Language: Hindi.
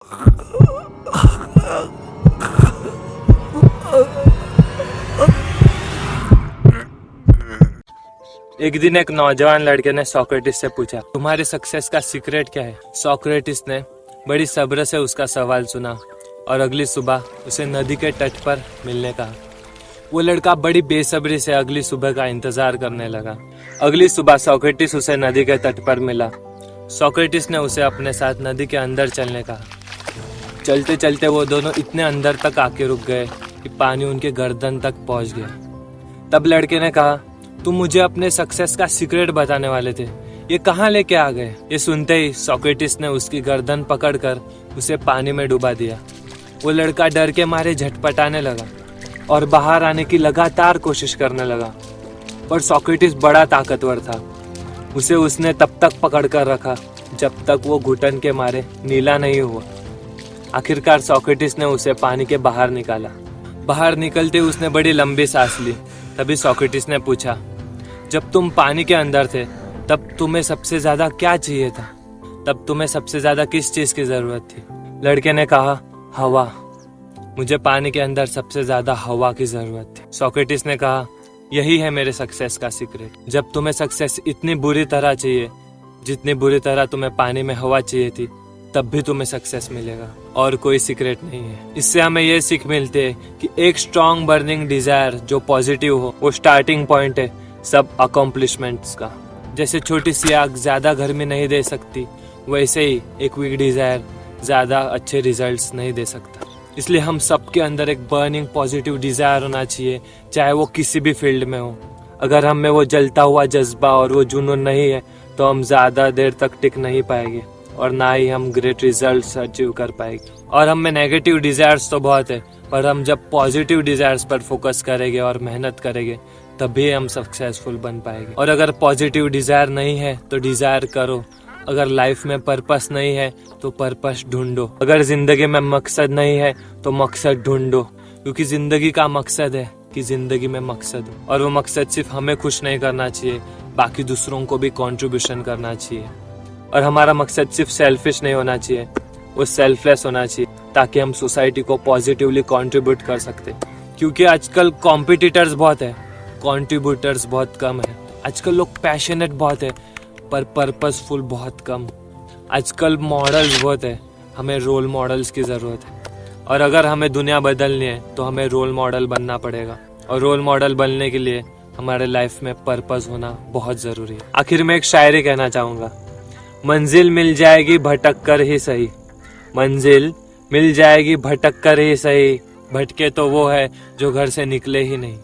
एक दिन एक नौजवान लड़के ने सोक्रेटिस से पूछा, तुम्हारे सक्सेस का सीक्रेट क्या है? सोक्रेटिस ने बड़ी सब्र से उसका सवाल सुना और अगली सुबह उसे नदी के तट पर मिलने कहा। वो लड़का बड़ी बेसब्री से अगली सुबह का इंतजार करने लगा। अगली सुबह सोक्रेटिस उसे नदी के तट पर मिला। सोक्रेटिस ने उसे अपने साथ नदी के अंदर चलने कहा। चलते चलते वो दोनों इतने अंदर तक आके रुक गए कि पानी उनके गर्दन तक पहुंच गया। तब लड़के ने कहा, तुम मुझे अपने सक्सेस का सीक्रेट बताने वाले थे, ये कहाँ लेके आ गए? ये सुनते ही सोक्रेटिस ने उसकी गर्दन पकड़कर उसे पानी में डुबा दिया। वो लड़का डर के मारे झटपटाने लगा और बाहर आने की लगातार कोशिश करने लगा, पर सोक्रेटिस बड़ा ताकतवर था। उसे उसने तब तक पकड़ कर रखा जब तक वो घुटन के मारे नीला नहीं हुआ। आखिरकार सोक्रेटिस ने उसे पानी के बाहर निकाला। बाहर निकलते उसने बड़ी लंबी सांस ली। तभी सोक्रेटिस ने पूछा, जब तुम पानी के अंदर थे तब तुम्हें सबसे ज्यादा क्या चाहिए था? तब तुम्हें सबसे ज्यादा किस चीज की जरूरत थी? लड़के ने कहा, हवा। मुझे पानी के अंदर सबसे ज्यादा हवा की जरूरत थी। सोक्रेटिस ने कहा, यही है मेरे सक्सेस का सीक्रेट। जब तुम्हें सक्सेस इतनी बुरी तरह चाहिए जितनी बुरी तरह तुम्हें पानी में हवा चाहिए थी, तब भी तुम्हें सक्सेस मिलेगा और कोई सीक्रेट नहीं है। इससे हमें ये सीख मिलती है कि एक स्ट्रॉन्ग बर्निंग डिजायर जो पॉजिटिव हो वो स्टार्टिंग पॉइंट है सब अकॉम्प्लिशमेंट्स का। जैसे छोटी सी आग ज्यादा गर्मी नहीं दे सकती, वैसे ही एक वीक डिजायर ज्यादा अच्छे रिजल्ट्स नहीं दे सकता। इसलिए हम सबके अंदर एक बर्निंग पॉजिटिव डिजायर होना चाहिए, चाहे वो किसी भी फील्ड में हो। अगर हम में वो जलता हुआ जज्बा और वो जुनून नहीं है तो हम ज्यादा देर तक टिक नहीं पाएंगे और ना ही हम ग्रेट रिजल्ट्स अचीव कर पाएंगे। और हम में नेगेटिव डिजायर्स तो बहुत है, पर हम जब पॉजिटिव डिजायर्स पर फोकस करेंगे और मेहनत करेंगे तभी हम सक्सेसफुल बन पाएंगे। और अगर पॉजिटिव डिजायर नहीं है तो डिजायर करो। अगर लाइफ में पर्पस नहीं है तो पर्पस ढूंढो। अगर जिंदगी में मकसद नहीं है तो मकसद ढूंढो, क्योंकि जिंदगी का मकसद है कि जिंदगी में मकसद हो। और वो मकसद सिर्फ हमें खुश नहीं करना चाहिए, बाकी दूसरों को भी कंट्रीब्यूशन करना चाहिए। और हमारा मकसद सिर्फ सेल्फिश नहीं होना चाहिए, वो सेल्फलेस होना चाहिए, ताकि हम सोसाइटी को पॉजिटिवली कंट्रीब्यूट कर सकते। क्योंकि आजकल कॉम्पिटिटर्स बहुत है, कंट्रीब्यूटर्स बहुत कम है। आजकल लोग पैशनेट बहुत है पर पर्पसफुल बहुत कम। आजकल मॉडल्स बहुत है, हमें रोल मॉडल्स की जरूरत है। और अगर हमें दुनिया बदलनी है तो हमें रोल मॉडल बनना पड़ेगा। और रोल मॉडल बनने के लिए हमारे लाइफ में पर्पस होना बहुत जरूरी है। आखिर में एक शायरी कहना चाहूंगा, मंजिल मिल जाएगी भटक कर ही सही, मंजिल मिल जाएगी भटक कर ही सही, भटके तो वो है जो घर से निकले ही नहीं।